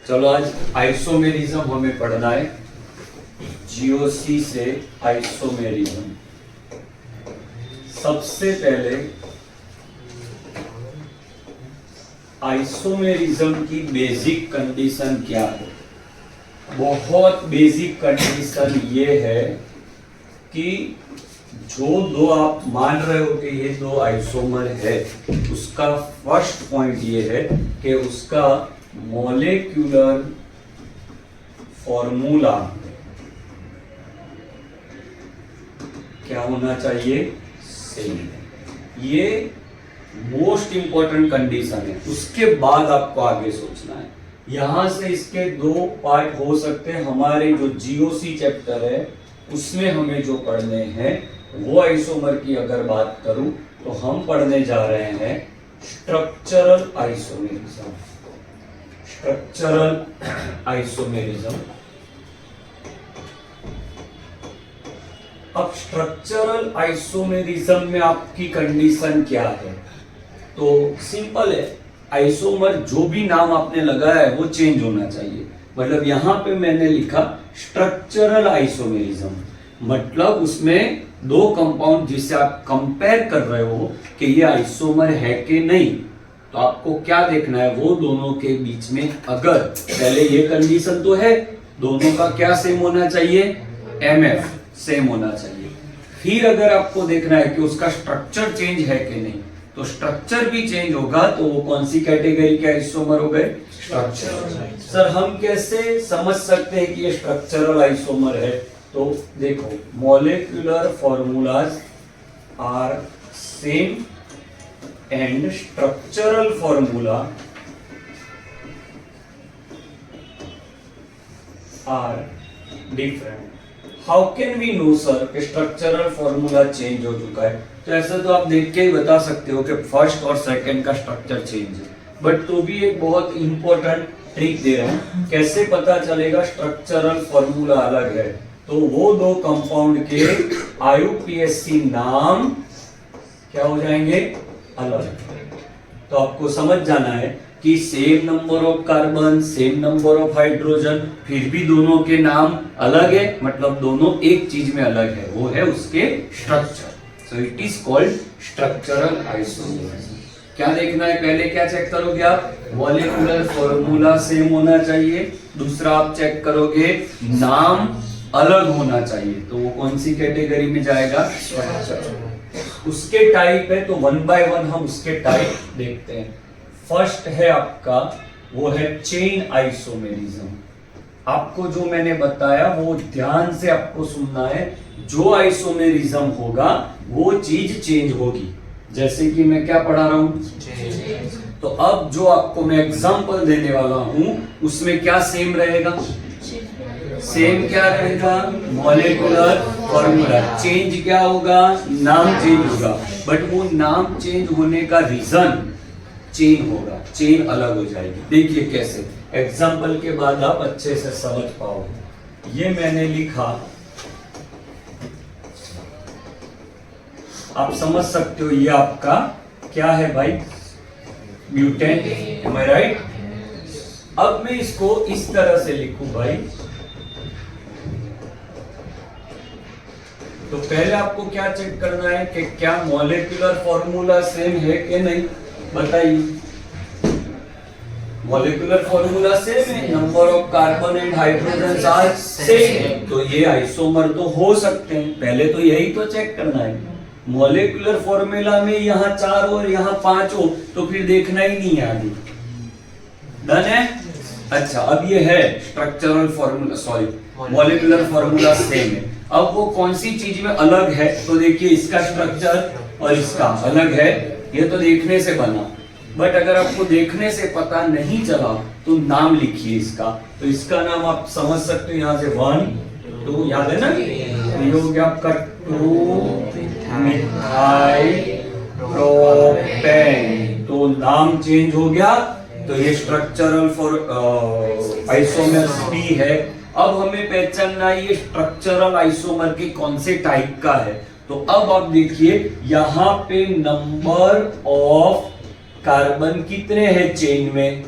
चलो आज आइसोमेरिज्म हमें पढ़ना है। जीओसी से आइसोमेरिज्म। सबसे पहले आइसोमेरिज्म की बेसिक कंडीशन क्या है? बहुत बेसिक कंडीशन ये है कि जो दो आप मान रहे हो कि ये दो आइसोमर है, उसका फर्स्ट पॉइंट ये है कि उसका मॉलिक्यूलर फॉर्मूला क्या होना चाहिए? सेम। ये मोस्ट इंपॉर्टेंट कंडीशन है। उसके बाद आपको आगे सोचना है। यहां से इसके दो पार्ट हो सकते हैं। हमारे जो जीओसी चैप्टर है उसमें हमें जो पढ़ने हैं वो आइसोमर की अगर बात करूं तो हम पढ़ने जा रहे हैं स्ट्रक्चरल आइसोमेरिज्म। Structural isomerism. अब स्ट्रक्चरल आइसोमेरिज्म में आपकी कंडीशन क्या है? तो सिंपल है, आइसोमर जो भी नाम आपने लगाया है वो चेंज होना चाहिए। मतलब यहां पे मैंने लिखा स्ट्रक्चरल आइसोमेरिज्म, मतलब उसमें दो कंपाउंड जिससे आप कंपेयर कर रहे हो कि ये आइसोमर है कि नहीं, तो आपको क्या देखना है? वो दोनों के बीच में अगर पहले ये कंडीशन तो है, दोनों का क्या सेम होना चाहिए? एमएफ सेम होना चाहिए। फिर अगर आपको देखना है कि उसका स्ट्रक्चर चेंज है कि नहीं, तो स्ट्रक्चर भी चेंज होगा तो वो कौन सी कैटेगरी के आइसोमर हो गए? स्ट्रक्चरल। सर हम कैसे समझ सकते हैं कि ये स्ट्रक्चरल आइसोमर है? तो देखो, molecular formulas are same and structural formula are different. How can we know sir कि स्ट्रक्चरल फॉर्मूला चेंज हो चुका है? तो ऐसा तो आप देख के ही बता सकते हो कि फर्स्ट और सेकंड का स्ट्रक्चर चेंज है, बट तो भी एक बहुत इंपॉर्टेंट ट्रिक दे रहा हूं। कैसे पता चलेगा स्ट्रक्चरल फॉर्मूला अलग है? तो वो दो कंपाउंड के आईयूपीएसी नाम क्या हो जाएंगे? अलग। तो आपको समझ जाना है कि same number of carbon, same number of hydrogen, फिर भी दोनों के नाम अलग है, मतलब दोनों एक चीज में अलग है, वो है उसके structure. So it is called structural isomerism. क्या देखना है? पहले क्या चेक करोगे आप? मॉलिक्यूलर फॉर्मूला सेम होना चाहिए। दूसरा आप चेक करोगे नाम अलग होना चाहिए, तो वो कौन सी कैटेगरी में जाएगा? स्ट्रक्चर। उसके टाइप है तो वन बाय वन हम उसके टाइप देखते हैं। फर्स्ट है आपका, वो है चेन आइसोमेरिज्म। आपको जो मैंने बताया वो ध्यान से आपको सुनना है। जो आइसोमेरिज्म होगा वो चीज चेंज होगी। जैसे कि मैं क्या पढ़ा रहा हूं, तो अब जो आपको मैं एग्जांपल देने वाला हूं उसमें क्या सेम रहेगा? सेम क्या रहेगा? Molecular formula. चेंज क्या होगा? नाम चेंज होगा, बट वो नाम चेंज होने का रीजन चेन होगा, चेन अलग हो जाएगी। देखिए कैसे, एग्जाम्पल के बाद आप अच्छे से समझ पाओगे। ये मैंने लिखा, आप समझ सकते हो ये आपका क्या है भाई? ब्यूटेन। एम आई राइट? अब मैं इसको इस तरह से लिखूं भाई, तो पहले आपको क्या चेक करना है कि क्या मॉलिक्यूलर फॉर्मूला सेम है कि नहीं? बताइए। मॉलिक्यूलर फॉर्मूला सेम है, number of carbon and hydrogen are same, तो ये आइसोमर तो हो सकते हैं। पहले तो यही तो चेक करना है। मॉलिक्यूलर फॉर्मूला में यहाँ 4 और यहाँ 5 हो तो फिर देखना ही नहीं है आगे। डन है? अच्छा, अब ये है structural formula, sorry molecular formula same है। अब वो कौन सी चीज में अलग है? तो देखिए इसका स्ट्रक्चर और इसका अलग है, ये तो देखने से बना। बट अगर आपको देखने से पता नहीं चला तो नाम लिखिए इसका। तो इसका नाम आप समझ सकते हो, यहाँ से 1 2 याद है ना? ये हो गया आपका 2 मिथाइल प्रोपेन। तो नाम चेंज हो गया, तो ये स्ट्रक्चरल फॉर आइसोमर बी है। अब हमें पहचानना ये स्ट्रक्चरल आइसोमर के कौन से टाइप का है। तो अब आप देखिए यहाँ पे नंबर ऑफ कार्बन कितने हैं चेन में?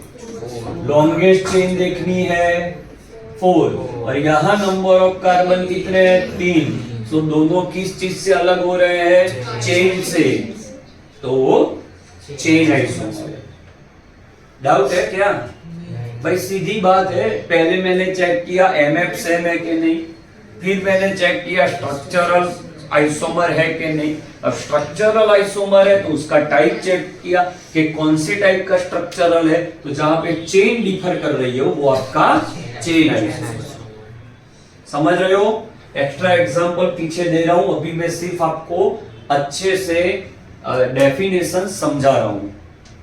लॉन्गेस्ट चेन देखनी है 4 और यहाँ नंबर ऑफ कार्बन कितने हैं 3। तो दोनों किस चीज से अलग हो रहे हैं चेन से, तो चेन आइसोमर। डाउट है क्या भाई? सीधी बात है, पहले मैंने चेक किया एमएफ सेम है कि नहीं, फिर मैंने चेक किया स्ट्रक्चरल आइसोमर है कि नहीं। अब स्ट्रक्चरल आइसोमर है तो उसका टाइप चेक किया कि कौन से टाइप का स्ट्रक्चरल है, तो जहां पे चेन डिफर कर रही है वो आपका चेन आइसोमर। समझ रहे हो? एक्स्ट्रा एग्जांपल पीछे दे रहा हूं, अभी मैं सिर्फ आपको अच्छे से डेफिनेशन समझा रहा हूं।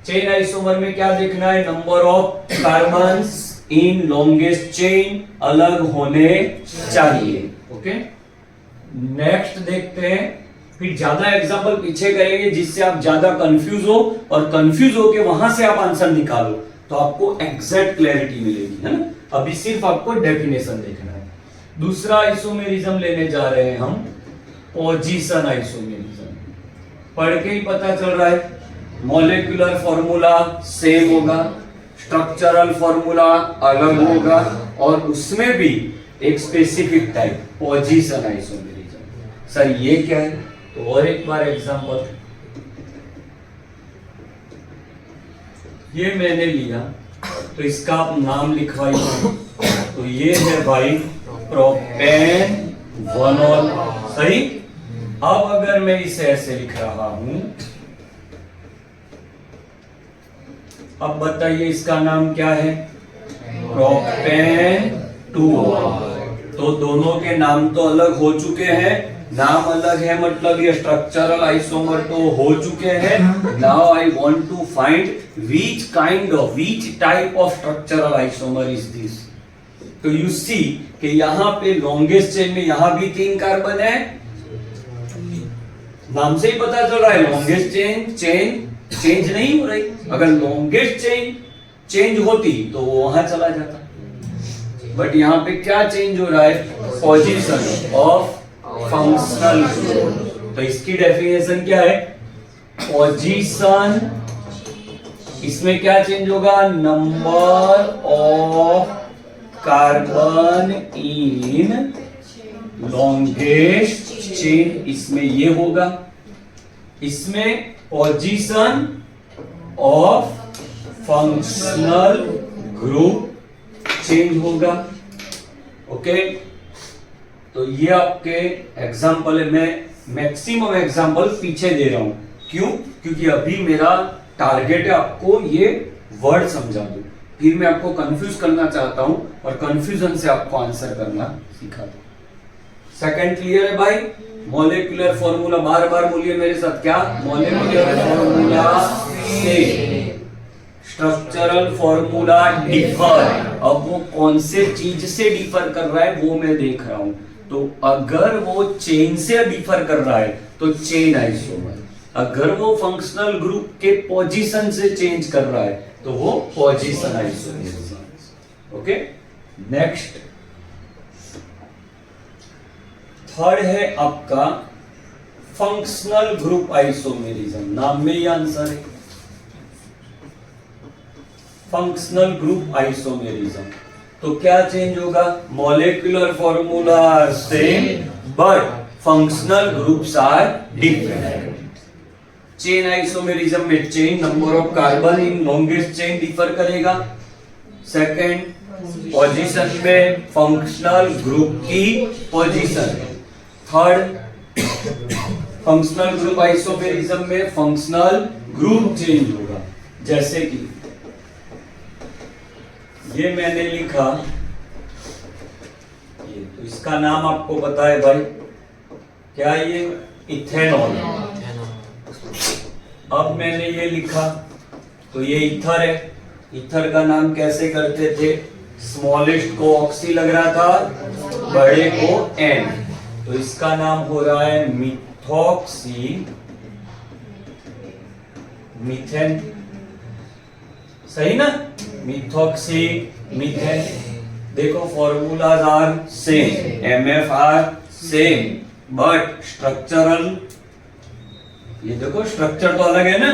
चेन आइसोमर में क्या देखना है? Number of carbons in longest chain अलग होने चाहिए। ओके, नेक्स्ट देखते हैं, फिर ज्यादा एग्जांपल पीछे करेंगे जिससे आप ज्यादा कंफ्यूज हो, और कंफ्यूज होके वहां से आप आंसर निकालो तो आपको एग्जैक्ट क्लैरिटी मिलेगी, है ना। अभी सिर्फ आपको डेफिनेशन देखना है। दूसरा आइसोमेरिज्म लेने जा रहे हैं हम, पोजीशन आइसोमेरिज्म। पढ़ के ही पता चल रहा है, मॉलिक्यूलर फॉर्मूला सेम होगा, स्ट्रक्चरल फॉर्मूला अलग होगा, और उसमें भी एक specific type position isomerism. Sir ये क्या है? तो और एक बार एग्जांपल, ये मैंने लिया तो इसका आप नाम लिखवाइए। तो ये है भाई प्रोपेन वनॉल, सही। अब अगर मैं इसे ऐसे लिख रहा हूं, अब बताइए इसका नाम क्या है? प्रोपेन 2। तो दोनों के नाम तो अलग हो चुके हैं, नाम अलग है मतलब ये स्ट्रक्चरल आइसोमर तो हो चुके हैं। Now I want to find which type of structural isomer is this. तो यू सी कि यहां पे लॉन्गेस्ट चेन में यहां भी 3 कार्बन है, नाम से ही पता चल रहा है लॉन्गेस्ट चेन चेंज नहीं हो रही। अगर लॉन्गेस्ट चेन चेंज होती तो वो वहां चला जाता, बट यहाँ पे क्या चेंज हो रहा है? Position of functional group. तो इसकी डेफिनेशन क्या है? पोजीशन, इसमें क्या चेंज होगा? Number of carbon in longest chain, इसमें ये होगा। इसमें position of functional group change होगा। ओके, तो ये आपके एग्जाम्पल है। मैं मैक्सिमम एग्जाम्पल पीछे दे रहा हूं, क्यों? क्योंकि अभी मेरा टारगेट है आपको ये वर्ड समझा दूं, फिर मैं आपको कंफ्यूज करना चाहता हूं और कंफ्यूजन से आपको आंसर करना सिखा दूं। सेकंड क्लियर है भाई? मॉलिक्यूलर फॉर्मूला, बार बार बोलिए मेरे साथ, क्या? मॉलिक्यूलर फॉर्मूला से स्ट्रक्चरल फॉर्मूला डिफर। अब वो कौन से चीज से डिफर कर रहा है वो मैं देख रहा हूं। तो अगर वो चेन से डिफर कर रहा है तो चेन आइसोमर, अगर वो फंक्शनल ग्रुप के पोजीशन से चेंज कर रहा है तो वो position isomer. Okay, next third है आपका फंक्शनल ग्रुप आइसोमेरिज्म। नाम में ही आंसर है, फंक्शनल ग्रुप आइसोमेरिज्म। तो क्या चेंज होगा? Molecular formula same but functional groups are different. Chain isomerism में chain number of carbon in longest chain differ करेगा। सेकंड, पोजीशन में फंक्शनल ग्रुप की position. Third, functional group isomerism में functional group change होगा। जैसे कि ये मैंने लिखा, ये तो इसका नाम आपको पता है भाई, क्या? ये इथेनॉल। अब मैंने ये लिखा तो ये ईथर है। ईथर का नाम कैसे करते थे? स्मॉलेस्ट को ऑक्सी लग रहा था, बड़े को एन, तो इसका नाम हो रहा है मिथॉक्सी मीथेन। सही ना? Methoxy methane. देखो formulas are same, MF are same, but structural, ये देखो स्ट्रक्चर तो अलग है ना,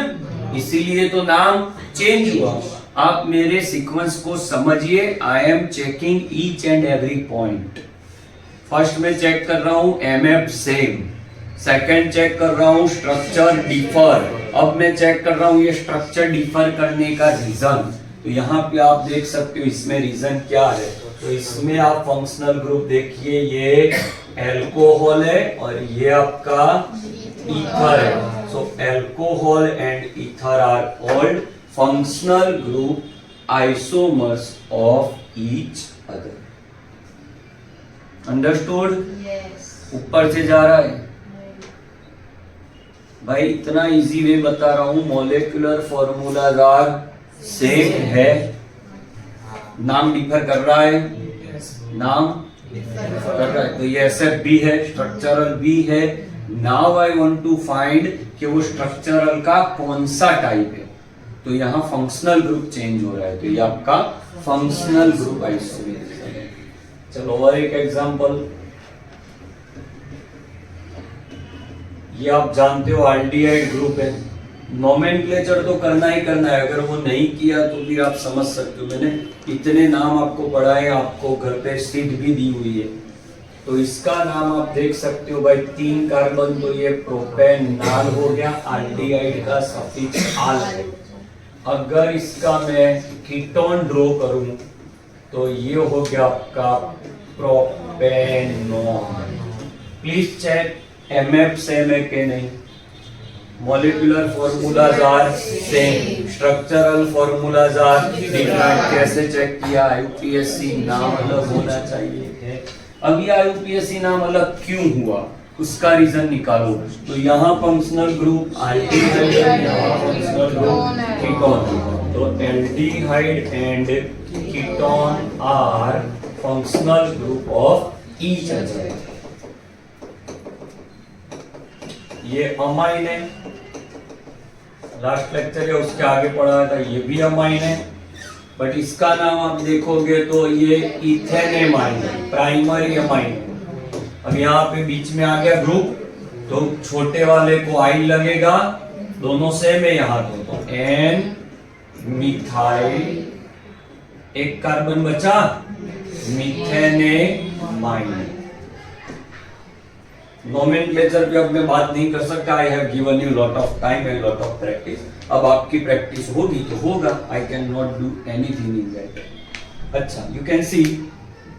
इसीलिए तो नाम चेंज हुआ। आप मेरे सीक्वेंस को समझिए, I am checking each and every point. First में चेक कर रहा हूं एमएफ सेम, सेकंड चेक कर रहा हूं स्ट्रक्चर डिफर। अब मैं चेक कर रहा हूं ये स्ट्रक्चर डिफर करने का रीजन। तो यहाँ पे आप देख सकते हो इसमें रीजन क्या है। तो इसमें आप फंक्शनल ग्रुप देखिए, ये एल्कोहल है और ये आपका ईथर है। So alcohol and ether are called functional group isomers of each other. Understood? ऊपर से जा रहा है भाई, इतना इजी वे बता रहा हूं। मॉलिक्यूलर फॉर्मूलाज आर सेम है, नाम डिफर कर रहा है, नाम कर रहा है। तो ये एसएफ भी है, स्ट्रक्चरल भी है। Now I want to find कि वो स्ट्रक्चरल का कौन सा टाइप है। तो यहाँ फंक्शनल ग्रुप चेंज हो रहा है, तो ये आपका फंक्शनल ग्रुप आइसोमर है। चलो और एक एग्जांपल, ये आप जानते हो एल्डिहाइड ग्रुप है। नोमेनक्लेचर तो करना ही करना है, अगर वो नहीं किया तो फिर आप समझ सकते हो। मैंने इतने नाम आपको पढ़ाए, आपको घर पे शीट भी दी हुई है। तो इसका नाम आप देख सकते हो भाई, 3 कार्बन, तो ये प्रोपेनॉल हो गया, एल्डिहाइड का सफिक्स आल है। अगर इसका मैं कीटोन ड्रॉ करूं तो ये हो गया आपका propanol. Please check MF same है कि नहीं। Molecular formulas are same, structural formulas are different. कैसे चेक किया? आईयूपीएससी नाम अलग होना चाहिए। अब ये आईयूपीएससी नाम अलग क्यों हुआ, उसका रीजन निकालो। तो यहाँ फंक्शनल ग्रुप एल्डिहाइड है, यहाँ फंक्शनल ग्रुप कीटोन। तो aldehyde and ketone are functional group of each other. ये अमाइन है, लास्ट लेक्चर या उसके आगे पढ़ा था, ये भी अमाइन है। बट इसका नाम आप देखोगे तो ये इथेनेमाइन है, प्राइमरी अमाइन। अब यहाँ पे बीच में आ गया ग्रुप, तो छोटे वाले को आई लगेगा, दोनों सेम है यहाँ तो एन मिथाइल, एक कार्बन बचा मिथेनेमाइन। नोमेनक्लेचर पे अब मैं बात नहीं कर सकता, I have given you lot of time and lot of practice. अब आपकी प्रैक्टिस होगी तो होगा, I can not do anything in that. अच्छा, you can see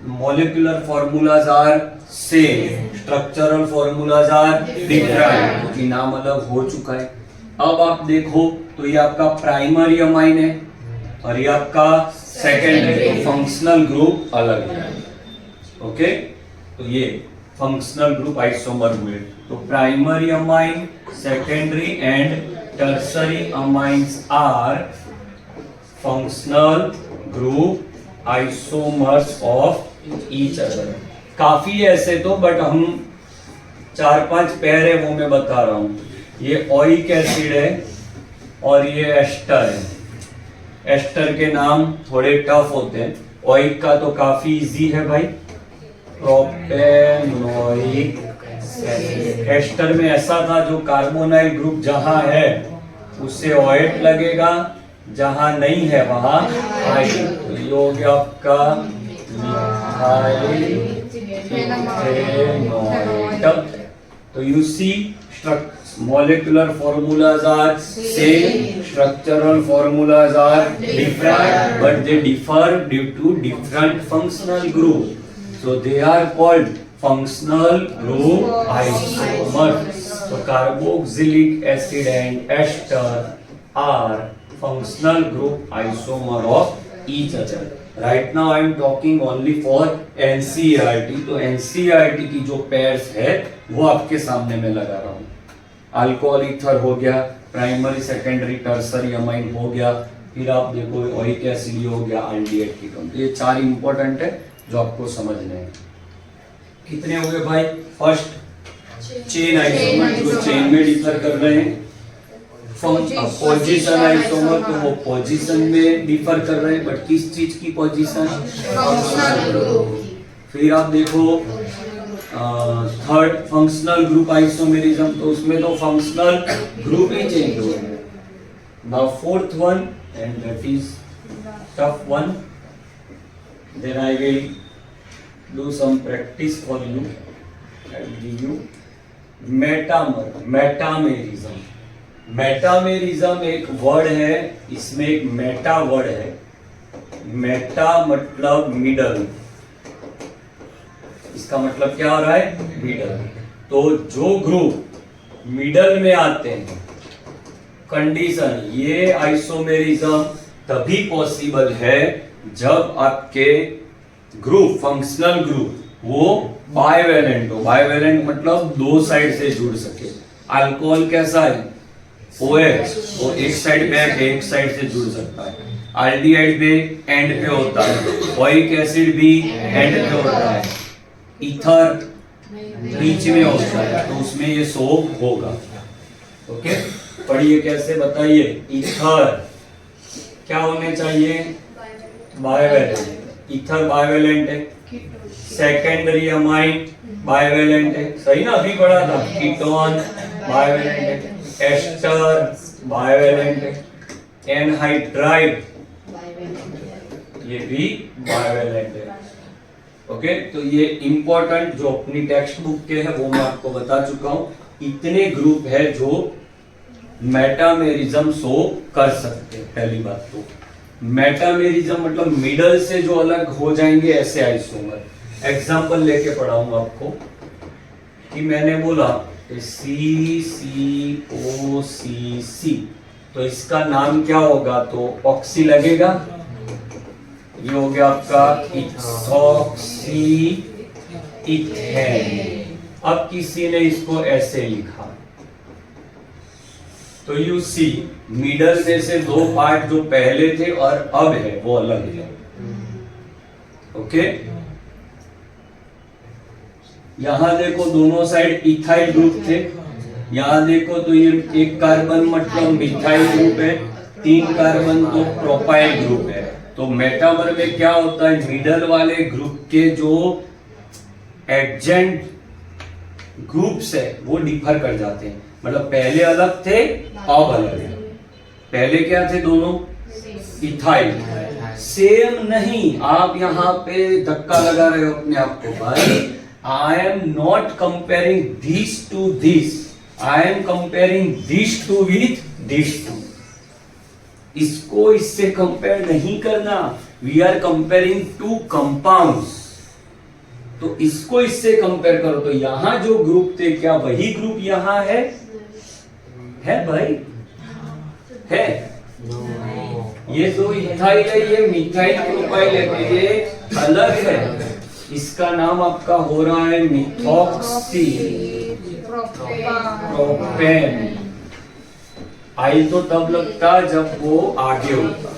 molecular formulas are same, structural formulas are different, क्योंकि नाम अलग हो चुका है। अब आप देखो तो ये आपका प्राइमरी अमाइन है और ये आपका सेकेंडरी, फंक्शनल ग्रुप अलग है। ओके, तो ये फंक्शनल ग्रुप आइसोमर हुए। तो primary amine, secondary and tertiary amines are functional group isomers of each other. काफी ऐसे तो, बट हम 4-5 पेयर है वो मैं बता रहा हूं। ये ओइक एसिड है और ये एस्टर है। एस्टर के नाम थोड़े टफ होते हैं, ओइक का तो काफी इजी है भाई, प्रोपेनोइक एसिड। एस्टर में ऐसा था, जो कार्बोनाइल ग्रुप जहां है उससे ओएट लगेगा, जहां नहीं है वहां आई। तो ये हो गया आपका मिथाइल इथेनोएट। तो you see molecular formulas are same, structural formulas are different, but they differ due to different functional group. So they are called functional group isomers. So carboxylic acid and ester are functional group isomer of each other. Right now I am talking only for NCERT. तो NCERT की जो pairs है वो आपके सामने मैं लगा रहा हूँ। अल्कोहल ईथर हो गया, प्राइमरी सेकेंडरी टर्सरी अमाइन हो गया, फिर आप देखो ओइक एसिड हो गया, एल्डिहाइड कीटोन। तो ये 4 इंपॉर्टेंट है जो आपको समझने हैं। कितने हो गए भाई? फर्स्ट चेन आइसोमर, जो चेन में डिफर कर रहे हैं। पोजीशन आइसोमर, तो वो पोजीशन में डिफर कर रहे हैं, बट किस चीज की पोजीशन? फिर आप देखो थर्ड फंक्शनल ग्रुप आइसोमेरिज्म, तो उसमें तो फंक्शनल ग्रुप ही चेंज हो गया। Now fourth one, and that is tough one. Then I will do some practice for you. I will give you metamerism. Metamerism एक वर्ड है, इसमें एक मेटा वर्ड है. मेटा मतलब मिडल, इसका मतलब क्या हो रहा है? मिडल. तो जो ग्रुप मिडल में आते हैं, कंडीशन, ये आइसोमेरिज्म तभी पॉसिबल है जब आपके ग्रुप, फंक्शनल ग्रुप, वो बाइवेलेंट हो. बाइवेलेंट मतलब दो साइड से जुड़ सके. अल्कोहल कैसा है? OH, वो एक साइड पे है, एक साइड से जुड़ सकता है. एल्डिहाइड पे एंड पे होता है. ओइक एसिड भी एंड पे होता है. ईथर बीच में होता है, तो उसमें ये सोप होगा. ओके, पढ़िए कैसे, बताइए. ईथर क्या होने चाहिए? बाइवेलेंट. ईथर बाइवेलेंट है. सेकेंडरी अमाइन बाइवेलेंट है, सही ना? अभी पढ़ा था. कीटोन बाइवेलेंट है. एस्टर बाइवेलेंट है. एनहाइड्राइड ये भी बाइवेलेंट है. ओके, तो ये इंपॉर्टेंट जो अपनी टेक्स्ट बुक के है वो मैं आपको बता चुका हूं. इतने ग्रुप है जो मेटामेरिज्म शो कर सकते हैं. पहली बात तो मेटामेरिज्म मतलब मिडल से जो अलग हो जाएंगे ऐसे आइसोमर. एग्जांपल लेके पढ़ाऊंगा आपको कि मैंने बोला CCOCC, तो इसका नाम क्या होगा? तो ऑक्सी लगेगा. ये हो गया आपका इथॉक्सी इथेन. अब किसी ने इसको ऐसे लिखा, तो यू सी मिडल में से दो पार्ट जो पहले थे और अब है वो अलग है. ओके, यहां देखो दोनों साइड इथाइल ग्रुप थे. यहां देखो तो ये एक कार्बन मतलब मिथाइल ग्रुप है, 3 कार्बन तो प्रोपाइल ग्रुप है. तो मेटामर में क्या होता है? मिडल वाले ग्रुप के जो एडजेंट ग्रुप्स है वो डिफर कर जाते हैं. मतलब पहले अलग थे, अब अलग है. पहले क्या थे दोनों? इथाइल. सेम नहीं, आप यहाँ पे धक्का लगा रहे हो अपने आप को. भाई, I am not comparing these to this. I am comparing these two with these two. इसको इससे कंपेयर नहीं करना. We are comparing two compounds. तो इसको इससे कंपेयर करो. तो यहां जो ग्रुप थे क्या वही ग्रुप यहां है? है भाई? है? ये दो इथाइल है, ये मिथाइल प्रोपाइल है, तो ये अलग है. इसका नाम आपका हो रहा है मिथॉक्सी प्रोपेन. आई तो तब लगता जब वो आगे होता.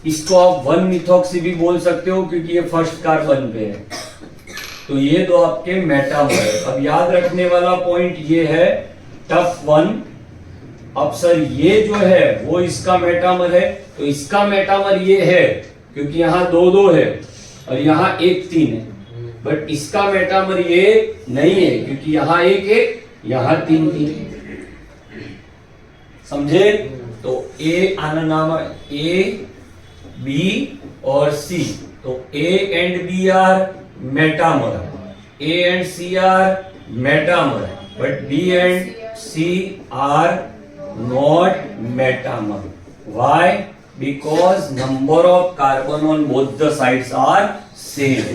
इसको आप 1 मिथॉक्सी भी बोल सकते हो क्योंकि ये फर्स्ट कार्बन पे है. तो ये दो आपके मेटामर है. अब याद रखने वाला पॉइंट ये है टफ वन. अब सर ये जो है वो इसका मेटामर है, तो इसका मेटामर ये है क्योंकि यहाँ 2-2 है और यहाँ 1-3 है. बट इसका मेटामर ये नहीं है क्योंकि यहाँ 1-1, यहाँ 3-3. समझे? तो ए आना नाम A, B और C. तो A and B are metamer, A and C are metamer, but B and C are not metamer. Why? Because number of carbon on both the sides are same.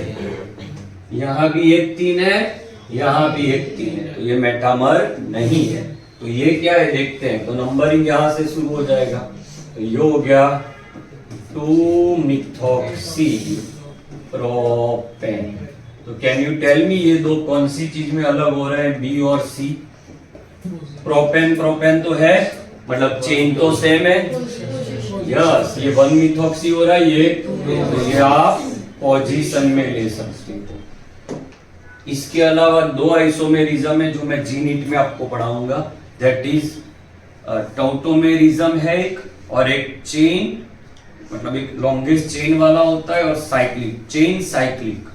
यहाँ भी 1-3 है, यहाँ भी 1-3 है, तो ये मेटामर नहीं है. तो ये क्या है देखते हैं. तो नंबरिंग यहाँ से शुरू हो जाएगा. तो ये हो गया 2 मिथॉक्सी प्रोपेन. तो कैन यू टेल मी ये दो कौन सी चीज में अलग हो रहे हैं? बी और सी. प्रोपेन प्रोपेन तो है, मतलब चेन तो सेम है. यस, ये 1 मिथॉक्सी हो रहा है, ये आप पोजीशन में ले सकते हो. इसके अलावा 2 आइसोमेरिज्म है जो मैं जीनीट में आपको पढ़ाऊंगा. दैट इज टॉटोमेरिज्म है एक, और एक चेन, मतलब एक लॉन्गेस्ट चेन वाला होता है, और साइक्लिक चेन, साइक्लिक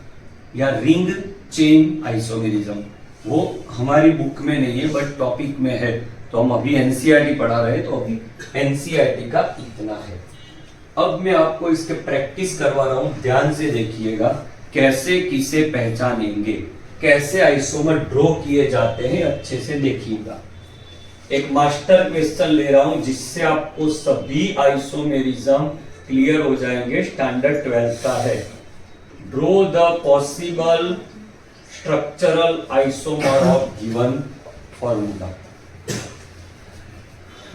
या रिंग चेन आइसोमेरिज्म. वो हमारी बुक में नहीं है बट टॉपिक में है. तो हम अभी एनसीईआरटी पढ़ा रहे हैं, तो अभी एनसीईआरटी का इतना है. अब मैं आपको इसके प्रैक्टिस करवा रहा हूं, ध्यान से देखिएगा कैसे किसे पहचानेंगे, कैसे आइसोमर ड्रॉ किए जाते हैं, अच्छे से देखिएगा। एक मास्टर क्वेश्चन ले रहा हूं जिससे आपको सभी आइसोमेरिज्म क्लियर हो जाएंगे, स्टैंडर्ड 12 का है। Draw the possible structural isomer of given formula.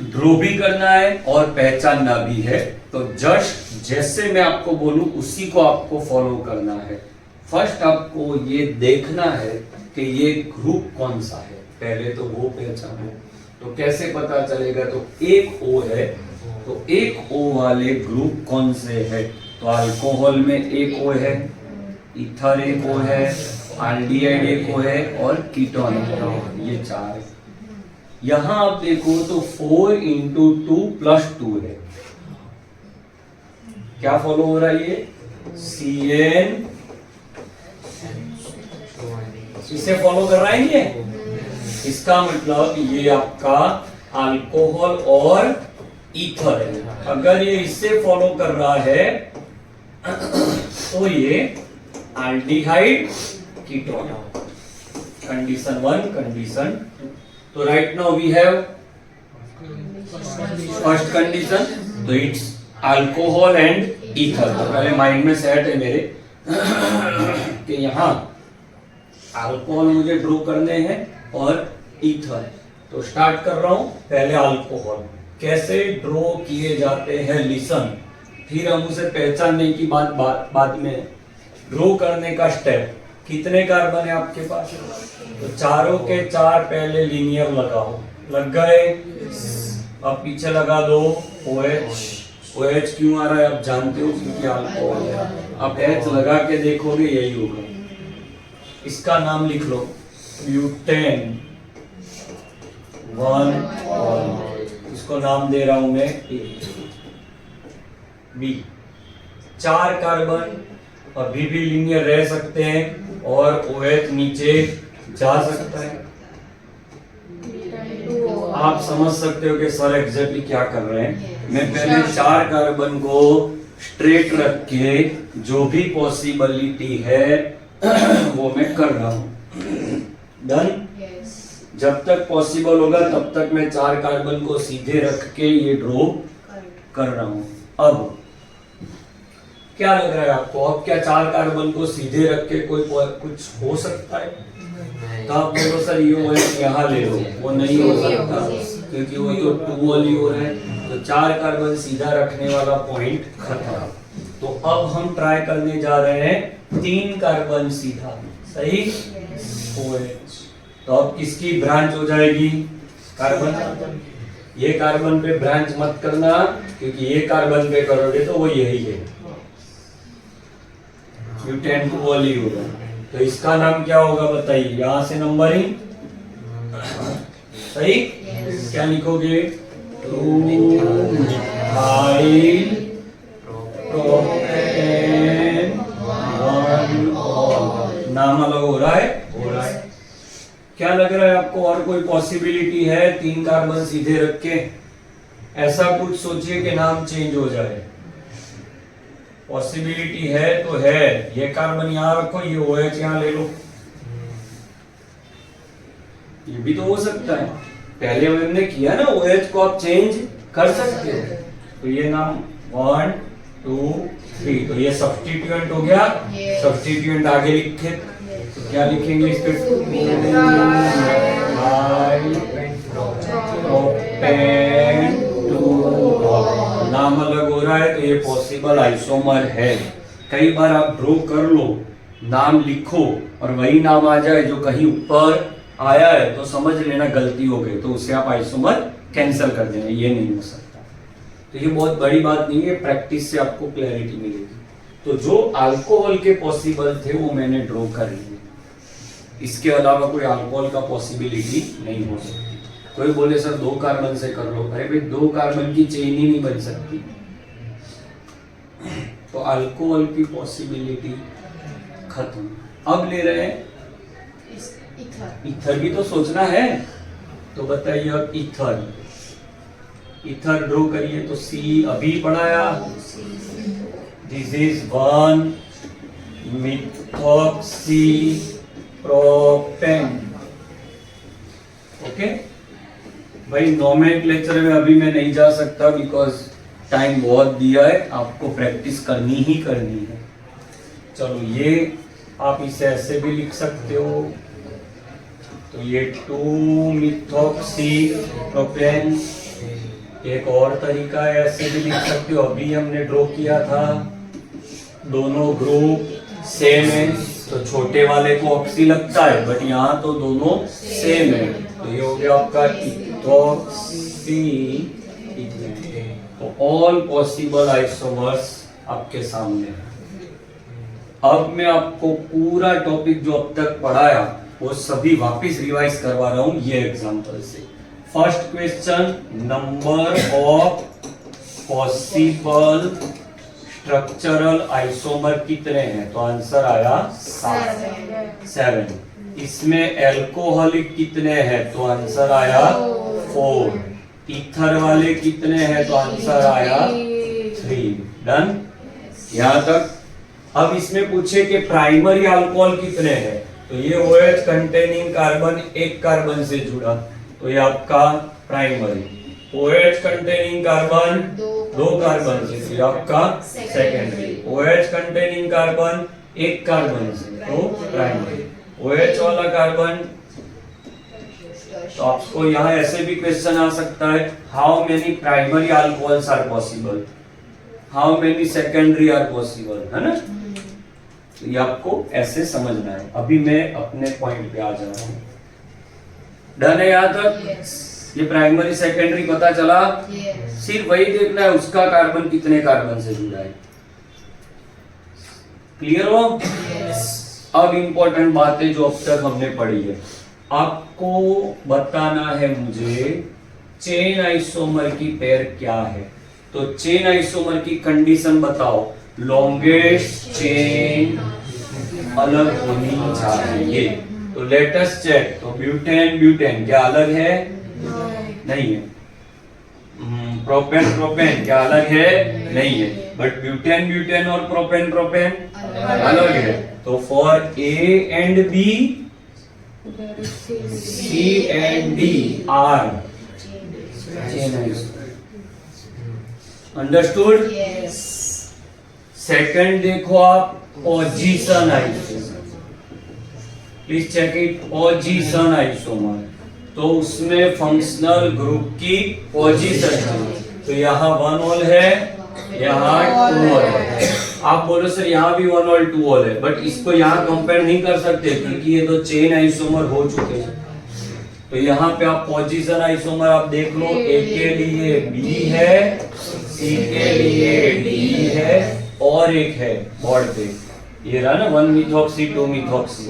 Draw भी करना है और पहचानना भी है, तो जस्ट जैसे मैं आपको बोलूं उसी को आपको फॉलो करना है। फर्स्ट आपको ये देखना है कि ये ग्रुप कौन सा है, पहले तो वो पहचानो। तो कैसे पता चलेगा, तो एक O है, तो एक O वाले ग्रुप कौन से है, तो अल्कोहल में एक O है, ईथर एक O है, एल्डिहाइड एक O है और कीटोन एक O है, ये 4 है। यहां आप देखो तो 4 × 2 + 2 है। क्या फॉलो हो रहा है, ये CN इसे फॉलो कर रहा है ये। इसका मतलब ये आपका अल्कोहल और ईथर है। अगर ये इससे फॉलो कर रहा है तो ये एल्डिहाइड कीटोन। Condition 1, condition 2। तो right now we have first condition, तो इट्स अल्कोहल एंड ईथर। तो पहले माइंड में सेट है मेरे कि यहाँ अल्कोहल मुझे ड्रॉ करने हैं और ईथर। तो स्टार्ट कर रहा हूं, पहले अल्कोहल कैसे ड्रॉ किए जाते हैं, लिसन। फिर हम उसे पहचानने की बाद में ड्रॉ करने का स्टेप। कितने कार्बन है आपके पास, तो चारों के 4 पहले लीनियर लगाओ, लग गए। अब पीछे लगा दो OH। OH क्यों आ रहा है आप जानते हो, क्योंकि अल्कोहल है। अब H लगा के देखोगे यही होगा। इसका नाम लिख लो, ब्यूटेन 1। इसको नाम दे रहा हूं मैं B। 4 कार्बन अभी भी लीनियर रह सकते हैं और OH नीचे जा सकता है। आप समझ सकते हो कि सर एग्जैक्टली क्या कर रहे हैं। मैं पहले 4 कार्बन को स्ट्रेट रख के जो भी पॉसिबिलिटी है वो मैं कर रहा हूं। डन। जब तक पॉसिबल होगा तब तक मैं 4 कार्बन को सीधे रख के ये ड्रॉ कर रहा हूं। अब क्या लग रहा है आपको, अब क्या 4 कार्बन को सीधे रख के कोई कुछ हो सकता है? तो आप बोलो सर ये OH यहाँ ले लो, वो नहीं हो सकता क्योंकि वो तो 2 वाली हो रहा है। तो 4 कार्बन सीधा रखने वाला पॉइंट खत्म। तो अब हम ट्राई करने जा रहे हैं 3 कार्बन सीधा, सही OH। तो अब किसकी ब्रांच हो जाएगी, कार्बन। ये कार्बन पे ब्रांच मत करना क्योंकि ये कार्बन पे करोगे तो वो यही है, ब्यूटेन 2 वाली होगा। तो इसका नाम क्या होगा बताइए, यहां से नंबरिंग सही। क्या लिखोगे, 2 मिथाइल प्रोपेन 1। नाम अलग हो रहा है, क्या लग रहा है आपको, और कोई पॉसिबिलिटी है 3 कार्बन सीधे रख के? ऐसा कुछ सोचिए कि नाम चेंज हो जाए। पॉसिबिलिटी है तो है, ये कार्बन यहां रखो, ये OH यहां ले लो, ये भी तो हो सकता है। पहले हमने किया ना, OH को आप चेंज कर सकते हो। तो ये नाम 1 2 3, तो ये सब्स्टिट्यूएंट हो गया। सब्स्टिट्यूएंट आगे लिखे तो क्या लिखेंगे इस पे, नाम अलग हो रहा है तो ये पॉसिबल आइसोमर है। कई बार आप ड्रॉ कर लो, नाम लिखो और वही नाम आ जाए जो कहीं ऊपर आया है तो समझ लेना गलती हो गई, तो उससे आप आइसोमर कैंसिल कर देना, ये नहीं हो सकता। तो ये बहुत बड़ी बात नहीं है, प्रैक्टिस से आपको क्लैरिटी मिलेगी। तो जो अल्कोहल के पॉसिबल थे वो मैंने ड्रॉ कर लिए, इसके अलावा कोई अल्कोहल का पॉसिबिलिटी नहीं हो सकती। कोई बोले सर 2 कार्बन से कर लो, अरे भाई 2 कार्बन की चेन ही नहीं बन सकती। तो अल्कोहल की पॉसिबिलिटी खत्म। अब ले रहे हैं ईथर भी तो सोचना है। तो बताइए अब ईथर इथर ड्रॉ करिए तो C अभी पढ़ाया, this is 1 methoxy propane. Okay भाई, नोमेनक्लेचर में अभी मैं नहीं जा सकता बिकॉज टाइम बहुत दिया है, आपको प्रैक्टिस करनी ही करनी है। चलो ये आप इसे ऐसे भी लिख सकते हो, तो ये 2 मिथॉक्सी प्रोपेन। एक और तरीका है, ऐसे भी लिख सकते हो, अभी हमने ड्रॉ किया था, दोनों ग्रुप सेम है तो छोटे वाले को ऑक्सी लगता है, बट यहाँ तो दोनों सेम है, तो ये हो गया आपका इथॉक्सी। तो ऑल पॉसिबल आइसोमर्स आपके सामने है। अब मैं आपको पूरा टॉपिक जो अब तक पढ़ाया वो सभी वापस रिवाइज करवा रहा हूं ये एग्जांपल से। First question, number of possible structural isomer कितने हैं? तो आंसर आया 7। इसमें एल्कोहलिक कितने हैं? तो आंसर आया 4। ईथर वाले कितने हैं? तो आंसर आया 3। डन यहां तक। अब इसमें पूछे कि प्राइमरी अल्कोहल कितने हैं, तो ये OH कंटेनिंग कार्बन एक कार्बन से जुड़ा, तो ये आपका primary. OH containing carbon 2 carbon से, तो ये आपका सेकेंडरी। OH कंटेनिंग कार्बन एक कार्बन से, तो प्राइमरी। OH वाला कार्बन, तो आपको यहाँ ऐसे भी क्वेश्चन आ सकता है, how many primary alcohols are possible, how many secondary are possible, है ना? तो ये आपको ऐसे समझना है। अभी मैं अपने पॉइंट पे आ जा रहा हूं। डन है यहाँ तक? ये प्राइमरी सेकेंडरी पता चला? सिर्फ वही देखना है उसका कार्बन कितने कार्बन से जुड़ा है। क्लियर हो? अब इंपॉर्टेंट बातें जो अब तक हमने पढ़ी है, आपको बताना है मुझे चेन आइसोमर की पेयर क्या है। तो चेन आइसोमर की कंडीशन बताओ। लॉन्गेस्ट चेन अलग होनी चाहिए। तो लेट अस चेक। तो ब्यूटेन ब्यूटेन क्या अलग है? नहीं है। प्रोपेन प्रोपेन क्या अलग है? नहीं है। बट ब्यूटेन ब्यूटेन और प्रोपेन प्रोपेन अलग है। तो for A and B, C and D are chain isomer. Understood? Second देखो आप, position isomer. Please check it. Position isomer, तो उसमें फंक्शनल ग्रुप की पोजीशन है। तो यहाँ 1 ऑल है, यहाँ 2 ऑल है। आप बोलो सर यहाँ भी 1 ऑल 2 ऑल है, बट इसको यहाँ कंपेयर नहीं कर सकते क्योंकि ये तो चेन आइसोमर हो चुके हैं। तो यहाँ पे आप पोजीशन आइसोमर आप देख लो, A के लिए B है, C के लिए D है, और एक है बोर्ड पे, ये रहा ना 1 मिथॉक्सी 2 मिथॉक्सी,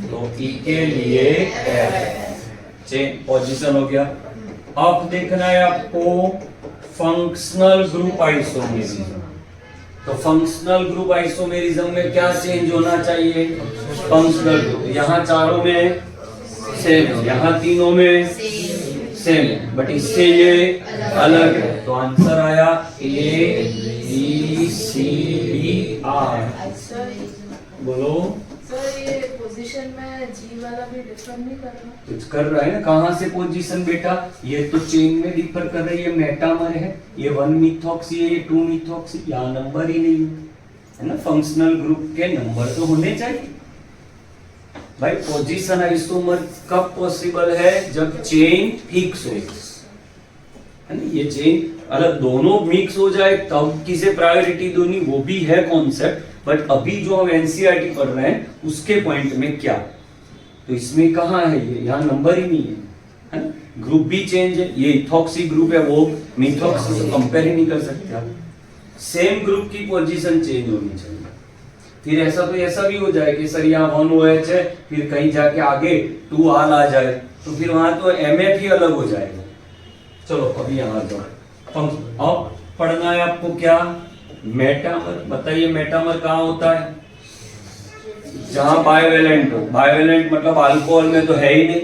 तो E के लिए चेन पोजीशन हो गया। अब देखना है आपको फंक्शनल ग्रुप आइसोमेरिज्म। तो फंक्शनल ग्रुप आइसोमेरिज्म में क्या चेंज होना चाहिए? फंक्शनल ग्रुप यहाँ चारों में सेम है, यहाँ तीनों में सेम है, बट इससे ये अलग है। तो आंसर आया ABCDR। बोलो सर, ये पोजीशन में G वाला भी डिफर नहीं कर रहा? कुछ कर रहा है ना। कहाँ से पोजीशन बेटा? ये तो चेन में डिफर कर रही है, मेटामर है, ये 1 मिथॉक्सी है, ये 2 मिथॉक्सी, यहाँ नंबर ही नहीं है ना। फंक्शनल ग्रुप के नंबर तो होने चाहिए भाई। पोजीशन आइसोमर कब पॉसिबल है? जब चेन फिक्स हो, है ना। ये चेन अगर दोनों मिक्स हो जाए तब किसे प्रायोरिटी दोनी, वो भी है कॉन्सेप्ट, बट अभी जो हम एनसीईआरटी पढ़ रहे हैं उसके पॉइंट में क्या, तो इसमें कहाँ है ये? यहाँ नंबर ही नहीं है ना। ग्रुप भी चेंज है, ये इथॉक्सी ग्रुप है, वो मिथॉक्सी से कंपेयर ही नहीं कर सकते आप। सेम ग्रुप की पोजीशन चेंज होनी चाहिए। फिर ऐसा तो ऐसा भी हो जाए कि सर यहाँ 1 OH है, फिर कहीं जाके आगे 2 आल आ जाए, तो फिर वहां तो MF ही अलग हो जाएगा। चलो अभी यहाँ जाओ। अब पढ़ना है आपको क्या? मेटामर। बताइए मेटामर कहाँ होता है? जहां बायवेलेंट हो। बायवेलेंट मतलब अल्कोहल में तो है ही नहीं,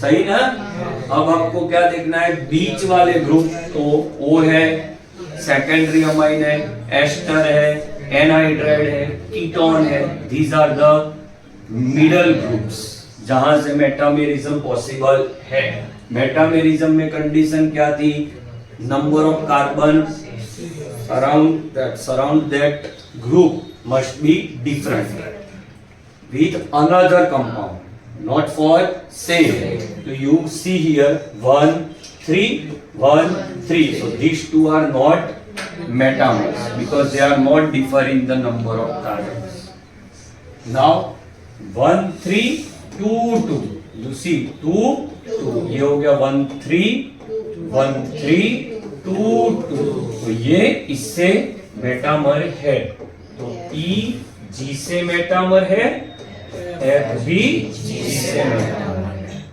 सही ना। अब आपको क्या देखना है, बीच वाले ग्रुप, तो O है, सेकेंडरी अमाइन है, एस्टर है, एनहाइड्राइड है, कीटोन है, these are the middle groups जहां से मेटामेरिज्म पॉसिबल है। मेटामेरिज्म में कंडीशन क्या थी, number of carbon surround that group must be different with another compound, not for same. So you see here 1 3 1 3, so these two are not metamers because they are not differ in the number of carbons. Now 1 3 2 2, you see 2 2, ये हो गया 1 3 1 3 2 2, तो ये इससे metamer है। तो E G से metamer है, F भी G से मेटामर है।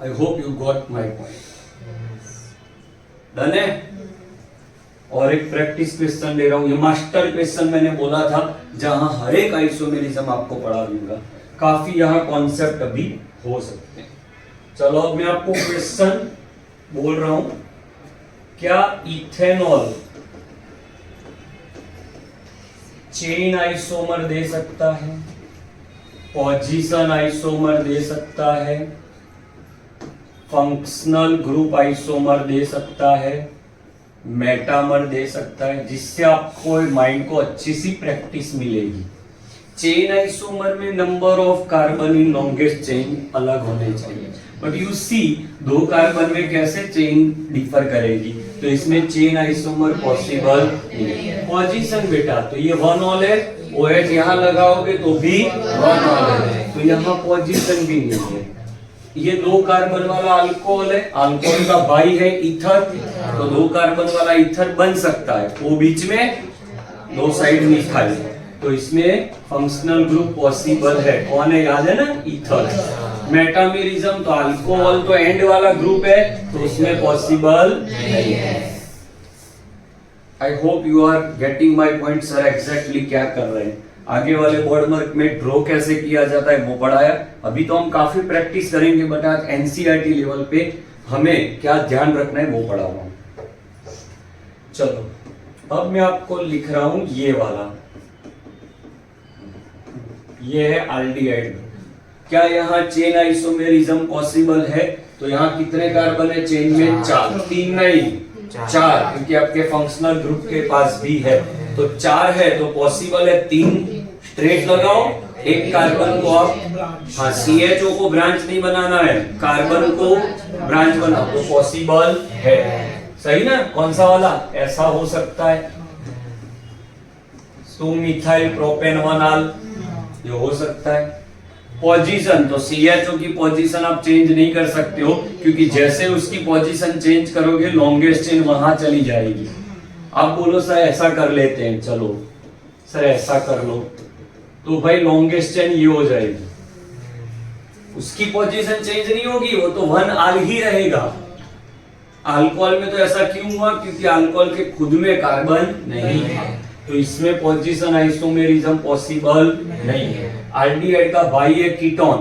I hope you got my point. Done है। और एक प्रैक्टिस क्वेश्चन ले रहा हूं, ये मास्टर क्वेश्चन मैंने बोला था जहां हर एक आइसोमेरिज्म आपको पढ़ा दूंगा, काफी यहाँ कॉन्सेप्ट अभी हो सकते हैं। चलो अब मैं आपको क्वेश्चन बोल रहा हूं, क्या इथेनॉल चेन आइसोमर दे सकता है, पोजीशन आइसोमर दे सकता है, फंक्शनल ग्रुप आइसोमर दे सकता है, मेटामर दे सकता है, जिससे आपको माइंड को अच्छी सी प्रैक्टिस मिलेगी। चेन आइसोमर में number of carbon in longest chain अलग होने चाहिए, बट यू सी 2 कार्बन में कैसे चेन डिफर करेगी, तो इसमें चेन आइसोमर पॉसिबल नहीं। पोजीशन बेटा, तो ये 1 ऑल है, OH यहाँ लगाओगे तो भी 1 ऑल है, तो यहाँ पोजीशन भी नहीं है। ये 2 कार्बन वाला अल्कोहल है, अल्कोहल का बाई है ईथर, तो 2 कार्बन वाला ईथर बन सकता है, वो बीच में 2 साइड मिथाइल, तो इसमें फंक्शनल ग्रुप पॉसिबल है। कौन है, याद है ना, ईथर। मेटामेरिज्म तो अल्कोहल तो एंड वाला ग्रुप है, तो उसमें पॉसिबल नहीं है। I hope you are getting my point. Sir exactly क्या कर रहे हैं, आगे वाले बोर्ड वर्क में ड्रॉ कैसे किया जाता है वो पढ़ाया। अभी तो हम काफी प्रैक्टिस करेंगे, बट आज एनसीईआरटी लेवल पे हमें क्या ध्यान रखना है वो पढ़ा हुआ हूं। चलो अब मैं आपको लिख रहा हूं ये वाला, ये है एल्डिहाइड। क्या यहाँ चेन आइसोमेरिज्म पॉसिबल है, तो यहाँ कितने कार्बन है चेन में, 4, 3 नहीं 4, क्योंकि आपके फंक्शनल ग्रुप के पास भी है, तो 4 है, तो पॉसिबल है 3 स्ट्रेट लगाओ, एक कार्बन को आप, हाँ CHO को ब्रांच नहीं बनाना है, कार्बन को ब्रांच बनाओ, तो पॉसिबल है। सही ना, कौन सा वाला, ऐसा हो सकता है, 2 मिथाइल प्रोपेनॉल, ये हो सकता है। पोजीशन, तो CHO की पोजीशन आप चेंज नहीं कर सकते हो, क्योंकि जैसे उसकी पोजीशन चेंज करोगे लॉन्गेस्ट चेन वहां चली जाएगी। आप बोलो सर ऐसा कर लेते हैं, चलो सर ऐसा कर लो, तो भाई लॉन्गेस्ट चेन ये हो जाएगी, उसकी पोजीशन चेंज नहीं होगी, वो तो 1 आल ही रहेगा। अल्कोहल में तो ऐसा क्यों हुआ, क्योंकि अल्कोहल के खुद में कार्बन नहीं है, तो इसमें पोजीशन आइसोमेरिज्म पॉसिबल नहीं है। एल्डिहाइड का भाई है कीटोन,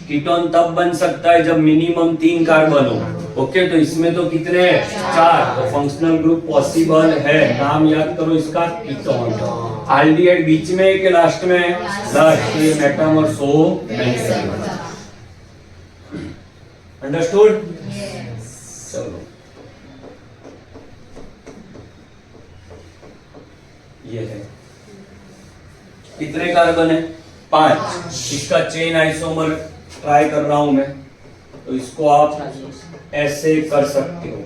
कीटोन तब बन सकता है जब मिनिमम 3 कार्बन हो। ओके, तो इसमें तो कितने हैं, 4, तो फंक्शनल ग्रुप पॉसिबल है। नाम याद करो इसका, कीटोन। एल्डिहाइड बीच में है कि लास्ट में, लास्ट में, मेटामर सो अंडरस्टूड। चलो ये है, कितने कार्बन है, 5। इसका चेन आइसोमर ट्राई कर रहा हूं मैं, तो इसको आप ऐसे कर सकते हो।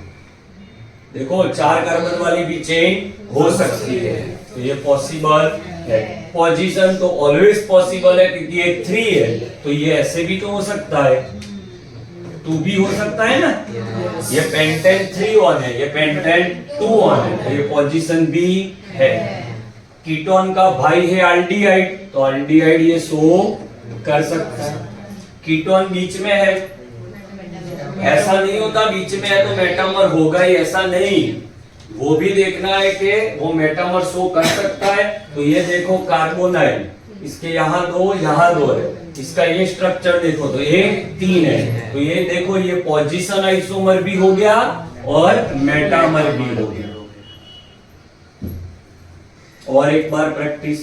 देखो 4 कार्बन वाली भी चेन हो सकती है, तो ये पॉसिबल है। पोजीशन तो ऑलवेज पॉसिबल है, क्योंकि ये 3 है, तो ये ऐसे भी तो हो सकता है, 2 भी हो सकता है ना। ये पेंटेन 3 ऑन है, ये पेंटेन 2 ऑन है, तो ये पोजीशन भी है। कीटोन का भाई है एल्डिहाइड, तो एल्डिहाइड ये शो कर सकता है। कीटोन बीच में है, ऐसा नहीं होता बीच में है तो मेटामर होगा ही, ऐसा नहीं, वो भी देखना है कि वो मेटामर शो कर सकता है। तो ये देखो कार्बोनाइल, इसके यहाँ दो है, इसका ये स्ट्रक्चर देखो तो 1 3 है, तो ये देखो ये पोजीशन आइसोमर भी हो गया और मेटामर भी हो गया। और एक बार प्रैक्टिस।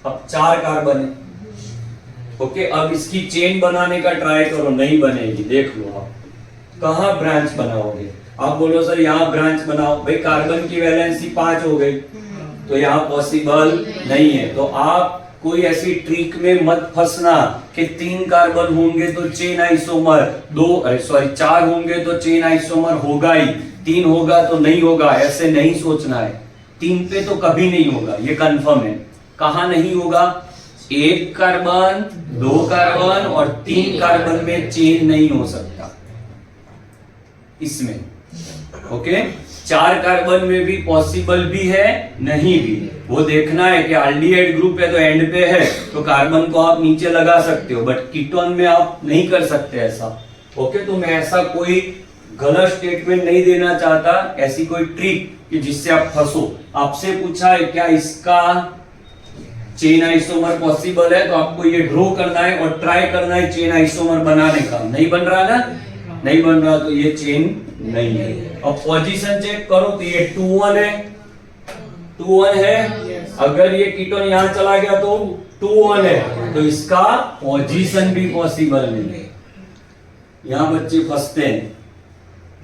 अब 4 कार्बन है, ओके। अब इसकी चेन बनाने का ट्राई करो, नहीं बनेगी, देख लो आप कहां ब्रांच बनाओगे। आप बोलो सर यहाँ ब्रांच बनाओ, भाई कार्बन की वैलेंसी 5 हो गई, तो यहाँ पॉसिबल नहीं है। तो आप कोई ऐसी ट्रिक में मत फंसना कि 3 कार्बन होंगे तो चेन आइसोमर 4 होंगे तो चेन आइसोमर होगा ही, 3 होगा तो नहीं होगा, ऐसे नहीं सोचना है। 3 पे तो कभी नहीं होगा, ये कंफर्म है। कहां नहीं होगा? 1 कार्बन 2 कार्बन और 3 कार्बन में चेन नहीं हो सकता इसमें, ओके। 4 कार्बन में भी पॉसिबल भी है, नहीं भी, वो देखना है कि एल्डिहाइड ग्रुप है तो एंड पे है तो कार्बन को आप नीचे लगा सकते हो, बट कीटोन में आप नहीं कर सकते ऐसा, ओके। तो मैं ऐसा कोई गलत स्टेटमेंट नहीं देना चाहता, ऐसी कोई ट्रिक कि जिससे आप फंसो। आपसे पूछा है क्या इसका चेन आइसोमर पॉसिबल है, तो आपको ये ड्रॉ करना है और ट्राई करना है चेन आइसोमर बनाने का। नहीं बन रहा ना, नहीं बन रहा तो ये चेन नहीं है। अब पोजीशन चेक करो तो ये 2 1 है, 2 1 है। अगर ये कीटोन यहां चला गया तो 2 1 है, तो इसका पोजीशन भी पॉसिबल नहीं है। यहां बच्चे फंसते हैं,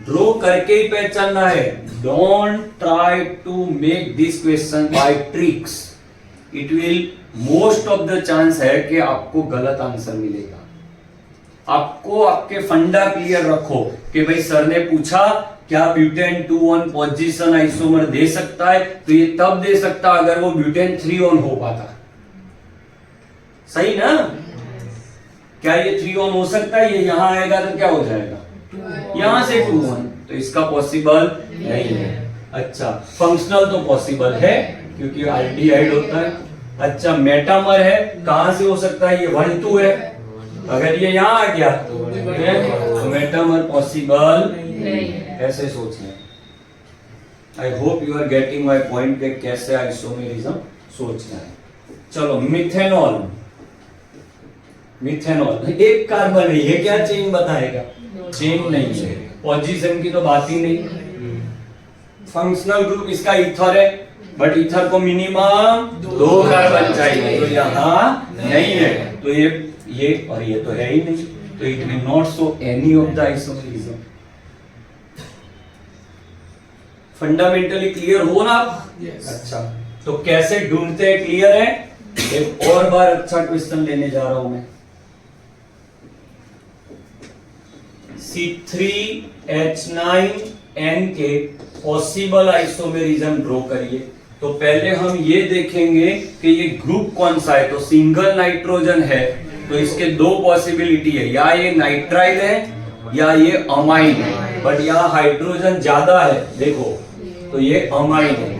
ड्रॉ करके ही पहचानना है। Don't try to make this question by tricks, it will most of the chance है कि आपको गलत आंसर मिलेगा। आपको आपके फंडा क्लियर रखो कि भाई सर ने पूछा क्या ब्यूटेन 2 1 पोजीशन आइसोमर दे सकता है, तो ये तब दे सकता अगर वो ब्यूटेन 3 1 हो पाता। सही ना? क्या ये 3 1 हो सकता है? ये यहां आएगा तो क्या हो जाएगा? यहां से 2 1, तो इसका पॉसिबल नहीं है। अच्छा, फंक्शनल तो पॉसिबल है क्योंकि एल्डिहाइड होता है। अच्छा, मेटामर है, कहां से हो सकता है? ये 1 2 है, अगर ये यहां आ गया तो मेटामर पॉसिबल ऐसे सोचना है। I hope you are getting my point के कैसे आइसोमेरिज्म सोचना है। चलो, मिथेनॉल, मिथेनॉल 1 कार्बन है, ये क्या चेन बताएगा? चेन नहीं है, पोजीशन की तो बात ही नहीं। फंक्शनल ग्रुप इसका ईथर है, बट ईथर को मिनिमम 2 कार्बन चाहिए, तो यहां नहीं है, तो ये और ये तो है ही नहीं, तो it will not show any of the isomerism. Fundamentally clear हो ना आप? अच्छा, तो कैसे ढूंढते हैं? क्लियर है? एक और बार अच्छा क्वेश्चन लेने जा रहा हूं मैं। C3H9N के पॉसिबल आइसोमेरिज्म ड्रॉ करिए। तो पहले हम ये देखेंगे कि ये ग्रुप कौन सा है। तो सिंगल नाइट्रोजन है, तो इसके 2 पॉसिबिलिटी है, या ये नाइट्राइल है या ये अमाइन है, बट यहाँ हाइड्रोजन ज्यादा है, देखो, तो ये अमाइन है।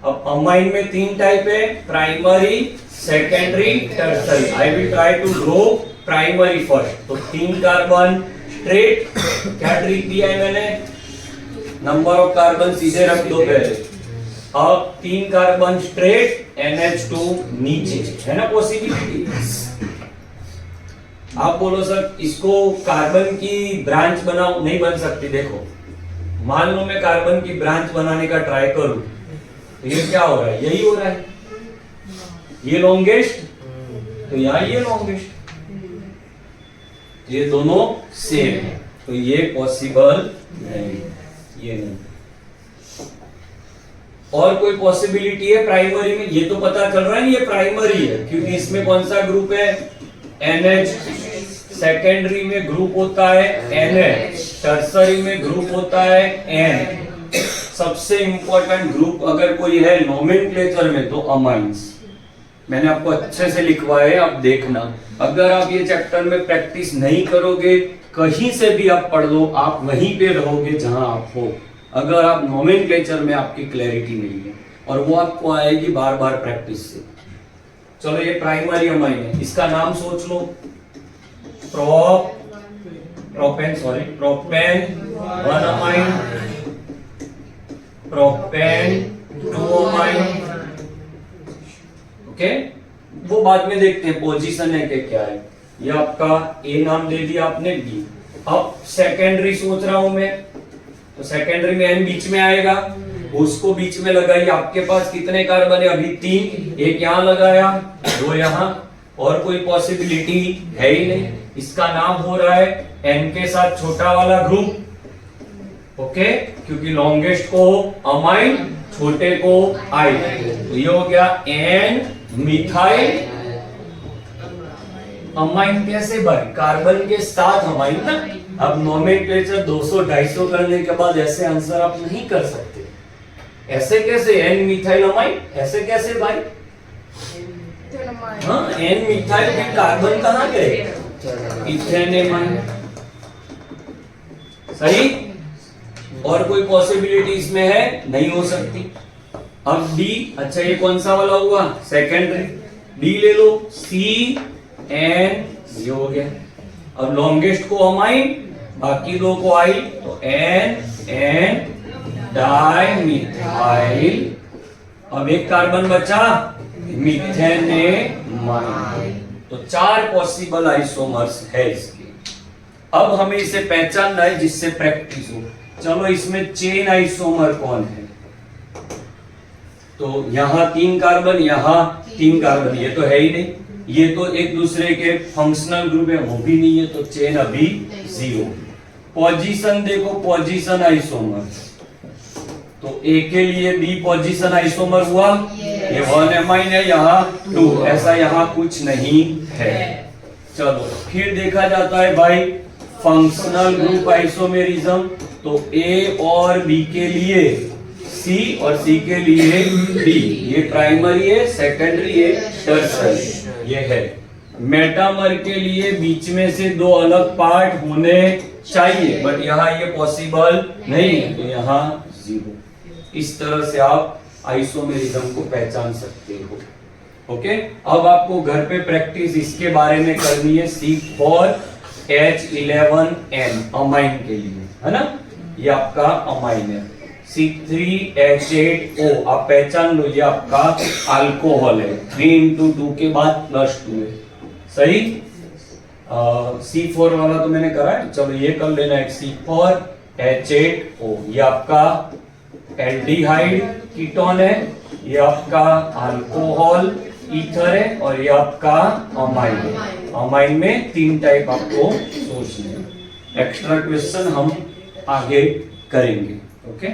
अब अमाइन में 3 टाइप है, primary, secondary, tertiary. I will try to draw primary first. तो 3 कार्बन स्ट्रेट, क्या ट्रिक दिया है मैंने? नंबर ऑफ कार्बन सीधे रख दो पहले। अब 3 कार्बन स्ट्रेट, NH2 नीचे, है ना पॉसिबिलिटी? आप बोलो सर इसको कार्बन की ब्रांच बनाओ, नहीं बन सकती। देखो, मान लो मैं कार्बन की ब्रांच बनाने का ट्राई करूं, तो ये क्या हो रहा है? यही हो रहा है, ये लॉन्गेस्ट, तो यहां ये लॉन्गेस्ट, ये दोनों सेम है, तो ये पॉसिबल नहीं, ये नहीं। और कोई पॉसिबिलिटी है प्राइमरी में? ये तो पता चल रहा है ये प्राइमरी है, क्योंकि इसमें कौन सा ग्रुप है? NH। सेकेंडरी में ग्रुप होता है NH, टर्सरी में ग्रुप होता है N। सबसे इंपॉर्टेंट ग्रुप अगर कोई है नोमेनक्लेचर में तो अमाइंस। मैंने आपको अच्छे से लिखवाया है, आप देखना। अगर आप ये चैप्टर में प्रैक्टिस नहीं करोगे, कहीं से भी आप पढ़ लो, आप वहीं पे रहोगे जहां आप हो, अगर आप नोमेनक्लेचर में आपकी क्लैरिटी नहीं है, और वो आपको आएगी बार बार प्रैक्टिस से। चलो, ये प्राइमरी अमाइन है, इसका नाम सोच लो, propane 1 amine, propane 2 amine. Okay, वो बाद में देखते हैं पोजीशन है कि क्या है। ये आपका ए नाम दे दिया आपने, बी। अब सेकेंडरी सोच रहा हूं मैं, तो सेकेंडरी में एन बीच में आएगा, उसको बीच में लगाइए। आपके पास कितने कार्बन है अभी? 3। एक यहां लगाया, 2 यहां, और कोई पॉसिबिलिटी है ही नहीं। इसका नाम हो रहा है एन के साथ छोटा वाला ग्रुप। ओके, क्योंकि लॉन्गेस्ट को अमाइन, छोटे को आई, तो ये हो गया एन मिथाइल अमाइन। कैसे भाई? कार्बन के साथ अमाइन ना। अब नोमेनक्लेचर 200-250 करने के बाद ऐसे आंसर आप नहीं कर सकते। ऐसे कैसे एन मिथाइल अमाइन? ऐसे कैसे भाई? हाँ, एन मिथाइल के कार्बन कहाँ गए? इथेनेमाइन। सही? और कोई पॉसिबिलिटी इसमें है? नहीं हो सकती। अब डी, अच्छा ये कौन सा वाला हुआ? सेकेंडरी। डी ले लो, सी एन, ये हो गया। अब लॉन्गेस्ट को अमाइन, बाकी दो को आई, तो एन एन डाइमिथाइल। अब एक कार्बन बचा, मिथेनेमाइन। तो 4 पॉसिबल आइसोमर्स है इसके। अब हमें इसे पहचानना है जिससे प्रैक्टिस हो। चलो, इसमें चेन आइसोमर कौन है? तो यहां 3 कार्बन, यहां 3 कार्बन, ये तो है ही नहीं। ये तो एक दूसरे के फंक्शनल ग्रुप है, वो भी नहीं है, तो चेन अभी 0। पोजीशन देखो, पोजीशन आइसोमर, तो ए के लिए बी पोजीशन आइसोमर हुआ। ये 1 अमाइन है, यहाँ 2, ऐसा यहाँ कुछ नहीं है। चलो, फिर देखा जाता है भाई फंक्शनल ग्रुप आइसोमेरिज्म। तो ए और बी के लिए सी और सी के लिए डी। ये प्राइमरी है, सेकेंडरी है, टर्शरी ये है। मेटामर के लिए बीच में से 2 अलग पार्ट होने चाहिए, बट यहाँ ये पॉसिबल नहीं है, तो यहाँ 0। इस तरह से आप आइसोमेरिज्म को पहचान सकते हो। ओके, अब आपको घर पे प्रैक्टिस इसके बारे में करनी है। C4H11N अमाइन के लिए, है ना? ये आपका अमाइन है। C3H8O आप पहचान लो, ये आपका अल्कोहल है। 3 × 2 के बाद +2 है। सही? C4 वाला तो मैंने करा है, चलो ये कर लेना है। C4H8O ये आपका एल्डिहाइड कीटोन है, ये आपका अल्कोहल ईथर है, और ये आपका अमाइन है। अमाइन में 3 टाइप आपको सोचने हैं। एक्स्ट्रा क्वेश्चन हम आगे करेंगे। ओके।